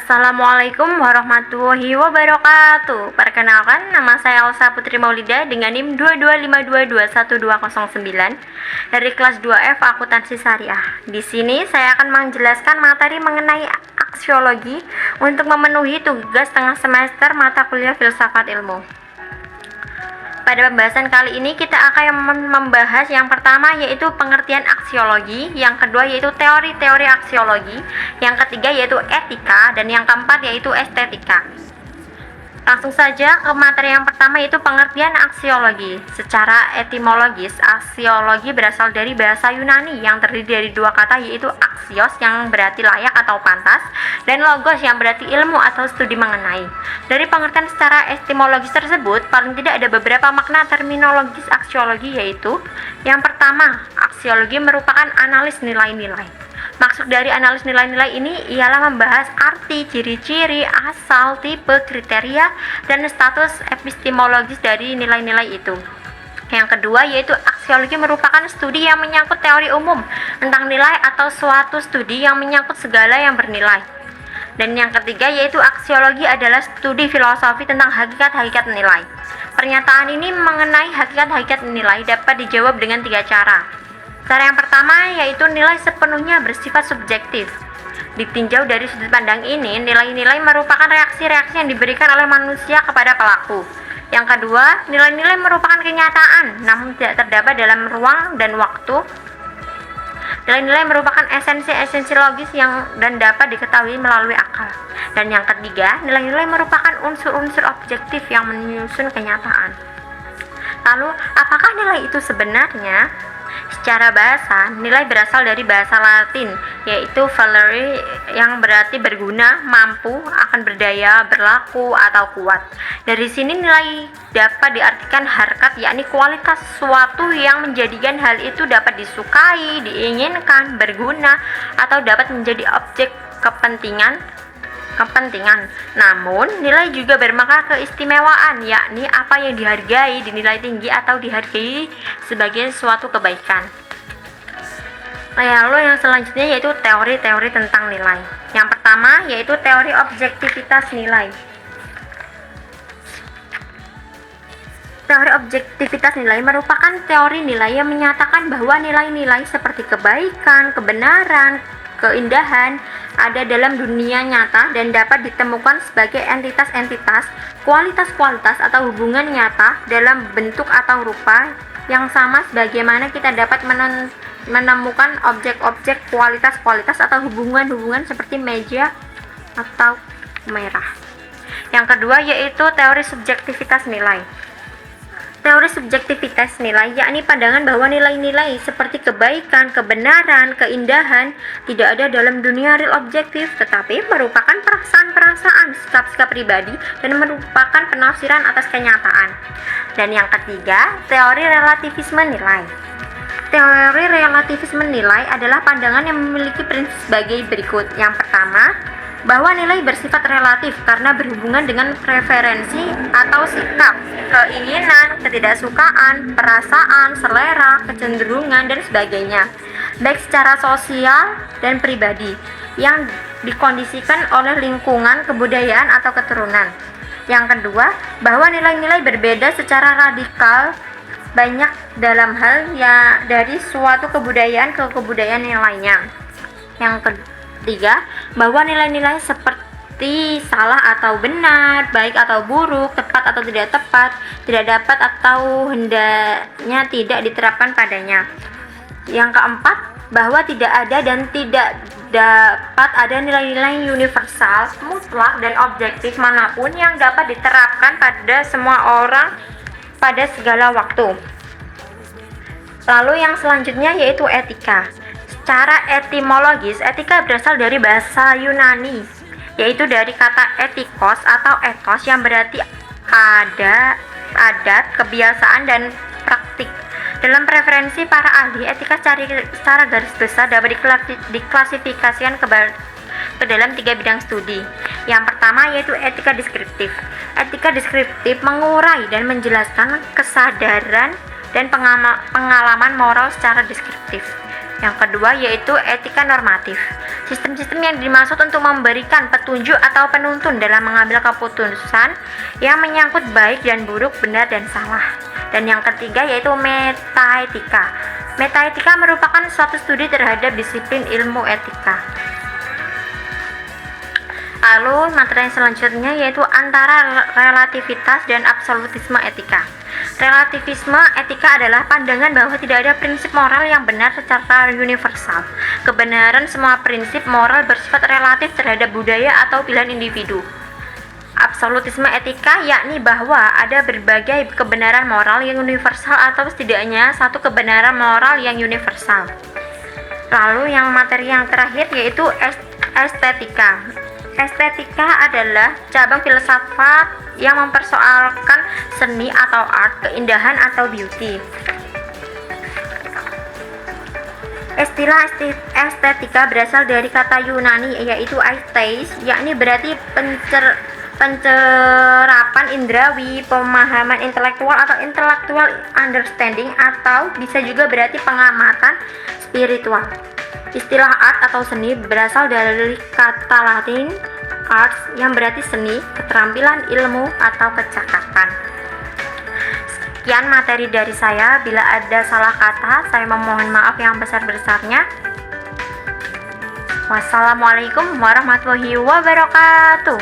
Assalamualaikum warahmatullahi wabarakatuh. Perkenalkan, nama saya Elsa Putri Maulida dengan NIM 225221209 dari kelas 2F Akuntansi Syariah. Di sini saya akan menjelaskan materi mengenai aksiologi untuk memenuhi tugas tengah semester mata kuliah Filsafat Ilmu. Pada pembahasan kali ini kita akan membahas yang pertama yaitu pengertian aksiologi, yang kedua yaitu teori-teori aksiologi, yang ketiga yaitu etika, dan yang keempat yaitu estetika. Langsung saja ke materi yang pertama yaitu pengertian aksiologi. Secara etimologis, aksiologi berasal dari bahasa Yunani yang terdiri dari dua kata yaitu aksios yang berarti layak atau pantas dan logos yang berarti ilmu atau studi mengenai. Dari pengertian secara etimologis tersebut, paling tidak ada beberapa makna terminologis aksiologi yaitu yang pertama, aksiologi merupakan analis nilai-nilai. Maksud dari analis nilai-nilai ini ialah membahas arti, ciri-ciri, asal, tipe, kriteria, dan status epistemologis dari nilai-nilai itu. Yang kedua yaitu aksiologi merupakan studi yang menyangkut teori umum tentang nilai atau suatu studi yang menyangkut segala yang bernilai. Dan yang ketiga yaitu aksiologi adalah studi filosofi tentang hakikat-hakikat nilai. Pernyataan ini mengenai hakikat-hakikat nilai dapat dijawab dengan tiga cara. Cara yang pertama yaitu nilai sepenuhnya bersifat subjektif. Ditinjau dari sudut pandang ini, nilai-nilai merupakan reaksi-reaksi yang diberikan oleh manusia kepada pelaku. Yang kedua, nilai-nilai merupakan kenyataan, namun tidak terdapat dalam ruang dan waktu. Nilai-nilai merupakan esensi-esensi logis dan dapat diketahui melalui akal. Dan yang ketiga, nilai-nilai merupakan unsur-unsur objektif yang menyusun kenyataan. Lalu, apakah nilai itu sebenarnya? Secara bahasa, nilai berasal dari bahasa Latin, yaitu valere yang berarti berguna, mampu, akan berdaya, berlaku, atau kuat. Dari sini nilai dapat diartikan harkat, yakni kualitas sesuatu yang menjadikan hal itu dapat disukai, diinginkan, berguna, atau dapat menjadi objek kepentingan. Namun, nilai juga bermakna keistimewaan, yakni apa yang dihargai, dinilai tinggi atau dihargai sebagai suatu kebaikan. Lalu yang selanjutnya yaitu teori-teori tentang nilai. Yang pertama yaitu teori objektivitas nilai. Teori objektivitas nilai merupakan teori nilai yang menyatakan bahwa nilai-nilai seperti kebaikan, kebenaran, keindahan ada dalam dunia nyata dan dapat ditemukan sebagai entitas-entitas, kualitas-kualitas atau hubungan nyata dalam bentuk atau rupa yang sama sebagaimana kita dapat menemukan objek-objek, kualitas-kualitas atau hubungan-hubungan seperti meja atau merah. Yang kedua yaitu teori subjektivitas nilai. Teori subjektivitas nilai yakni pandangan bahwa nilai-nilai seperti kebaikan, kebenaran, keindahan tidak ada dalam dunia real objektif tetapi merupakan perasaan-perasaan, sikap-sikap pribadi dan merupakan penafsiran atas kenyataan. Dan yang ketiga, teori relativisme nilai. Teori relativisme nilai adalah pandangan yang memiliki prinsip sebagai berikut. Yang pertama, bahwa nilai bersifat relatif karena berhubungan dengan preferensi atau sikap, keinginan, ketidaksukaan, perasaan, selera, kecenderungan, dan sebagainya, baik secara sosial dan pribadi, yang dikondisikan oleh lingkungan, kebudayaan, atau keturunan. Yang kedua, bahwa nilai-nilai berbeda secara radikal banyak dalam hal ya dari suatu kebudayaan ke kebudayaan yang lainnya. Yang ketiga, bahwa nilai-nilai seperti salah atau benar, baik atau buruk, tepat atau tidak tepat, tidak dapat atau hendaknya tidak diterapkan padanya. Yang keempat, bahwa tidak ada dan tidak dapat ada nilai-nilai universal, mutlak, dan objektif manapun yang dapat diterapkan pada semua orang pada segala waktu. Lalu yang selanjutnya yaitu etika. Secara etimologis, etika berasal dari bahasa Yunani, yaitu dari kata etikos atau etos yang berarti adat, kebiasaan, dan praktik. Dalam preferensi para ahli, etika secara garis besar dapat diklasifikasikan ke dalam tiga bidang studi. Yang pertama yaitu etika deskriptif. Etika deskriptif mengurai dan menjelaskan kesadaran dan pengalaman moral secara deskriptif. Yang kedua yaitu etika normatif. Sistem-sistem yang dimaksud untuk memberikan petunjuk atau penuntun dalam mengambil keputusan yang menyangkut baik dan buruk, benar dan salah. Dan yang ketiga yaitu metaetika. Metaetika merupakan suatu studi terhadap disiplin ilmu etika. Lalu materi selanjutnya yaitu antara relativitas dan absolutisme etika. Relativisme etika adalah pandangan bahwa tidak ada prinsip moral yang benar secara universal. Kebenaran semua prinsip moral bersifat relatif terhadap budaya atau pilihan individu. Absolutisme etika yakni bahwa ada berbagai kebenaran moral yang universal atau setidaknya satu kebenaran moral yang universal. Lalu yang materi yang terakhir yaitu estetika. Estetika adalah cabang filsafat yang mempersoalkan seni atau art, keindahan atau beauty. Istilah estetika berasal dari kata Yunani yaitu aestheis, yakni berarti pencerapan indrawi, pemahaman intelektual atau intellectual understanding, atau bisa juga berarti pengamatan spiritual. Istilah art atau seni berasal dari kata Latin arts yang berarti seni, keterampilan, ilmu, atau kecakapan. Sekian materi dari saya. Bila ada salah kata, saya memohon maaf yang besar-besarnya. Wassalamualaikum warahmatullahi wabarakatuh.